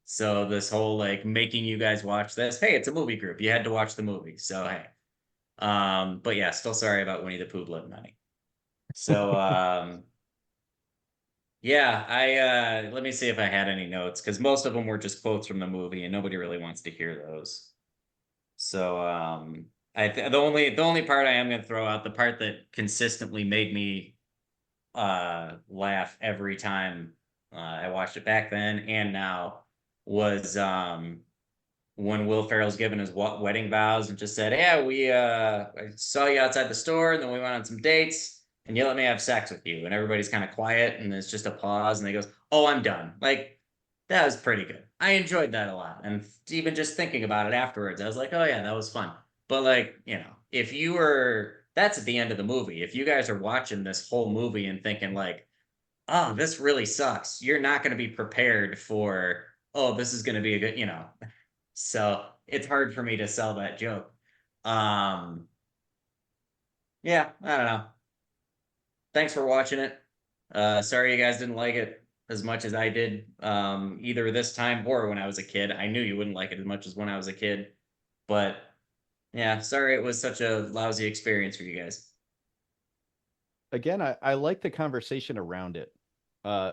So this whole like making you guys watch this, hey, it's a movie group. You had to watch the movie. So hey. But yeah, still sorry about Winnie the Pooh Blood Money. So yeah, I let me see if I had any notes because most of them were just quotes from the movie and nobody really wants to hear those. So the only part I am going to throw out, the part that consistently made me laugh every time I watched it back then and now was when Will Ferrell's given his wedding vows and just said, "Yeah, I saw you outside the store, and then we went on some dates, and you let me have sex with you." And everybody's kind of quiet, and there's just a pause, and he goes, "Oh, I'm done." Like that was pretty good. I enjoyed that a lot, and even just thinking about it afterwards, I was like, "Oh yeah, that was fun." But like, if you were, that's at the end of the movie. If you guys are watching this whole movie and thinking like, "Oh, this really sucks," you're not going to be prepared for, "Oh, this is going to be a good." So it's hard for me to sell that joke. Yeah, I don't know. Thanks for watching it. Sorry you guys didn't like it as much as I did, either this time or when I was a kid. I knew you wouldn't like it as much as when I was a kid. But yeah, sorry it was such a lousy experience for you guys. Again, I like the conversation around it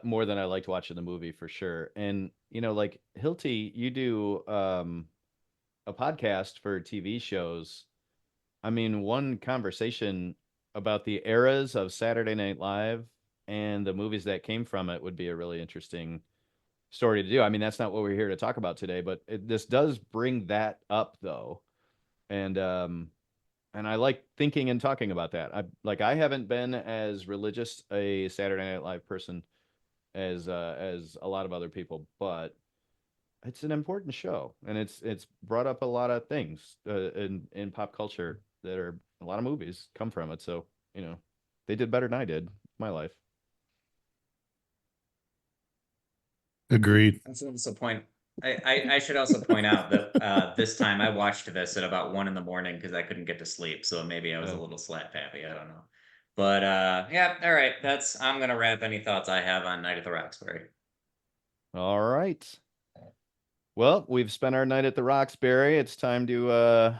more than I liked watching the movie for sure. And like Hilty, you do a podcast for TV shows. I mean, one conversation about the eras of Saturday Night Live and the movies that came from it would be a really interesting story to do. I mean, that's not what we're here to talk about today, but this does bring that up though. And I like thinking and talking about that. I haven't been as religious a Saturday Night Live person as a lot of other people, but it's an important show, and it's brought up a lot of things in pop culture that are a lot of movies come from it. So they did better than I did my life. Agreed. That's also point. I should also point out that this time I watched this at about 1 a.m. because I couldn't get to sleep, so maybe I was a little slap happy. I don't know, but yeah, all right. I'm gonna wrap any thoughts I have on Night at the Roxbury. All right. Well, we've spent our night at the Roxbury. It's time to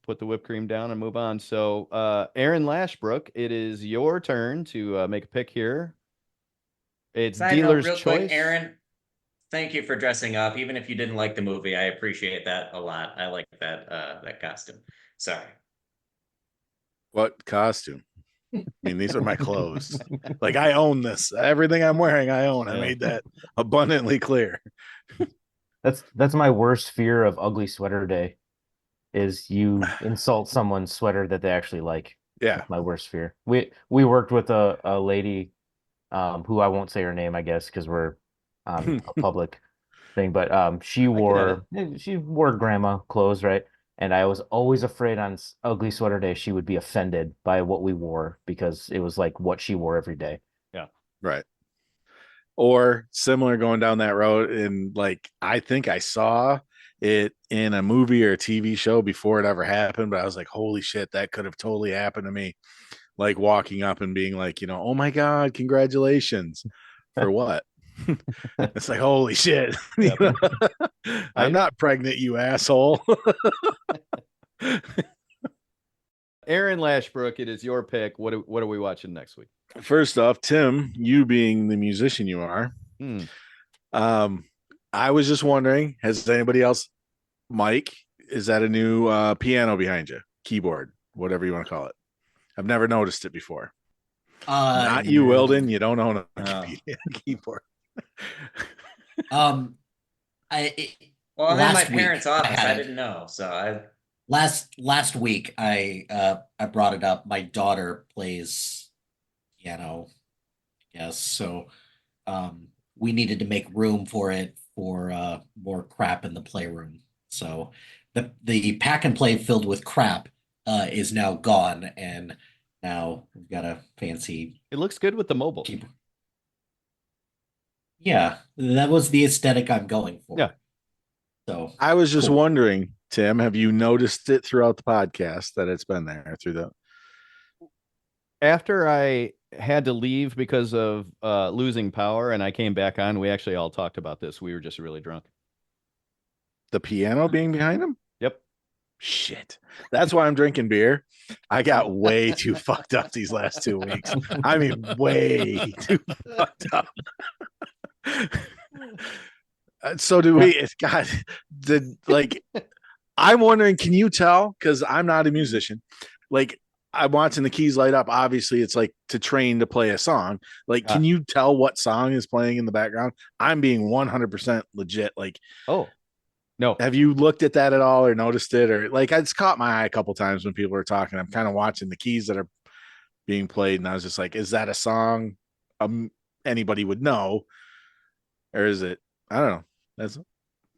put the whipped cream down and move on. So, Aaron Lashbrook, it is your turn to make a pick here. It's Side note, dealer's real choice. quick, Aaron. Thank you for dressing up. Even if you didn't like the movie, I appreciate that a lot. I like that costume. Sorry. What costume? I mean, these are my clothes. Like I own this. Everything I'm wearing, I own. I made that abundantly clear. That's my worst fear of ugly sweater day is you insult someone's sweater that they actually like. Yeah. That's my worst fear. We worked with a lady who I won't say her name, I guess, because we're on a public thing, but she wore grandma clothes, right? And I was always afraid on ugly sweater day she would be offended by what we wore because it was like what she wore every day. Yeah. Right. Or similar going down that road, and like I think I saw it in a movie or a TV show before it ever happened, but I was like, holy shit, that could have totally happened to me. Like walking up and being like, oh my God, congratulations. For what? It's like, holy shit. Yep. I'm not pregnant, you asshole. Aaron Lashbrook, it is your pick. What are we watching next week? First off, Tim, you being the musician you are, I was just wondering, has anybody else, Mike, is that a new piano behind you? Keyboard, whatever you want to call it. I've never noticed it before. Not you, Whildin. You don't own a keyboard. Well, I'm in my parents' office. I didn't know, so I last week I brought it up. My daughter plays piano, yes, so we needed to make room for it for more crap in the playroom. So the pack and play filled with crap is now gone, and now we've got a fancy. It looks good with the mobile. Keyboard. Yeah, that was the aesthetic I'm going for. Yeah. So I was just cool. wondering, Tim, have you noticed it throughout the podcast that it's been there through the? After I had to leave because of losing power and I came back on, we actually all talked about this. We were just really drunk. The piano being behind him? Yep. Shit. That's why I'm drinking beer. I got way too fucked up these last 2 weeks. I mean, way too fucked up. So do we? It's got I'm wondering, can you tell? Because I'm not a musician. Like, I'm watching the keys light up. Obviously, it's like to train to play a song. Like, can you tell what song is playing in the background? I'm being 100% legit. Like, oh, no. Have you looked at that at all or noticed it? Or like, it's caught my eye a couple times when people are talking. I'm kind of watching the keys that are being played, and I was just like, is that a song anybody would know? Or is it? I don't know. That's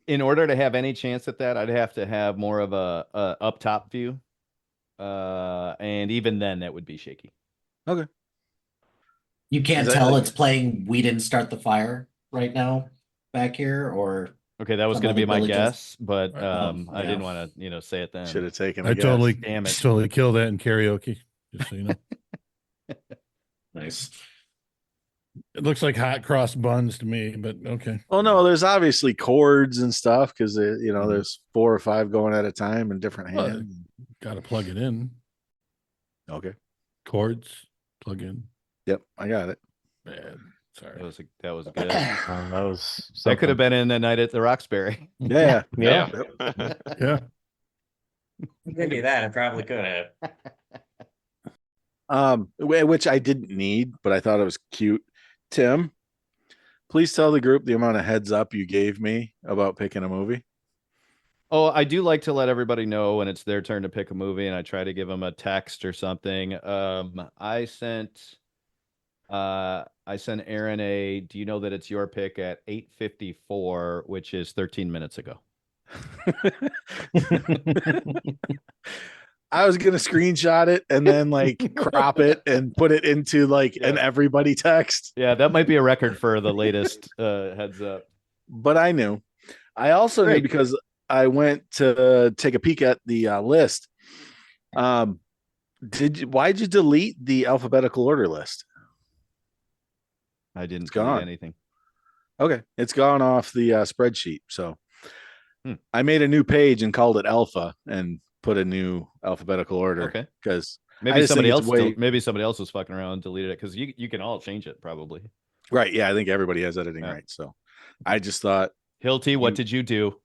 in order to have any chance at that, I'd have to have more of a up top view. And even then that would be shaky. Okay. You can't tell it's playing We Didn't Start the Fire right now back here, or okay, that was going to be my guess, but yeah. I didn't want to say it then. Should have taken I totally Damn it. totally kill that in karaoke, just so you know. Nice. It looks like hot cross buns to me, but okay. Oh no, there's obviously chords and stuff because there's 4 or 5 going at a time in different hands. Got to plug it in. Okay. Chords, plug in. Yep, I got it. Man, sorry. That was good. That could have been in the night at the Roxbury. Yeah. Yeah. Give me that. I probably could have. Which I didn't need, but I thought it was cute. Tim, please tell the group the amount of heads up you gave me about picking a movie. Oh, I do like to let everybody know when it's their turn to pick a movie, and I try to give them a text or something. I sent Aaron do you know that it's your pick at 8:54, which is 13 minutes ago. I was gonna screenshot it and then like crop it and put it into an everybody text. Yeah, that might be a record for the latest heads up. But I knew. I also knew because I went to take a peek at the list. Why'd you delete the alphabetical order list? I didn't it's gone. Anything. Okay, it's gone off the spreadsheet. So I made a new page and called it Alpha and put a new alphabetical order. Okay, because maybe somebody else was fucking around and deleted it because you can all change it probably. Right? Yeah, I think everybody has editing rights. So I just thought, Hilty, what did you do?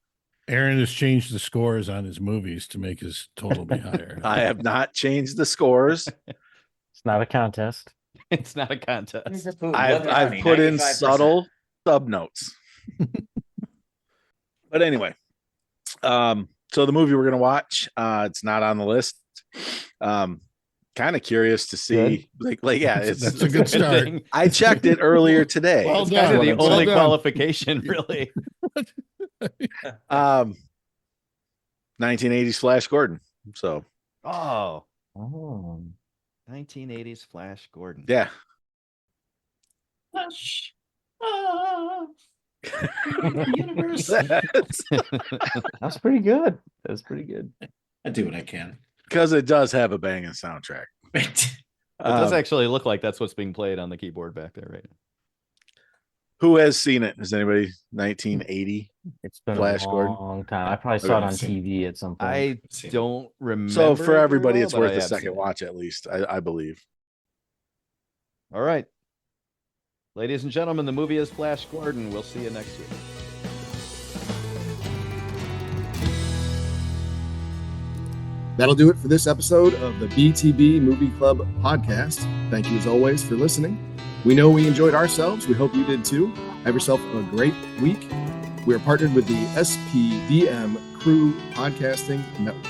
Aaron has changed the scores on his movies to make his total be higher. I have not changed the scores. It's not a contest. It's not a contest. I've put in subtle sub notes. But anyway, so the movie we're gonna watch, it's not on the list. Kind of curious to see, yeah, That's a good start. I checked it earlier today. Well It's kind of done. the Well only done. qualification, really. 1980s Flash Gordon. So Oh, Oh. 1980s Flash Gordon. yeah, Flash. Universe. That's pretty good. That's pretty good. I do what I can. because it does have a banging soundtrack. It does Um, actually look like that's what's being played on the keyboard back there, right? who has seen it? Has anybody 1980? It's been Flash a Gordon. long time. I probably saw it Okay. on TV at some point. I seen it. don't remember. So it for very everybody, well, it's but worth I a have seen second it. watch at least. I believe. All right. Ladies and gentlemen, the movie is Flash Gordon. We'll see you next week. That'll do it for this episode of the BTB Movie Club podcast. Thank you as always for listening. We know we enjoyed ourselves. We hope you did too. Have yourself a great week. We are partnered with the SPDM Crew Podcasting Network.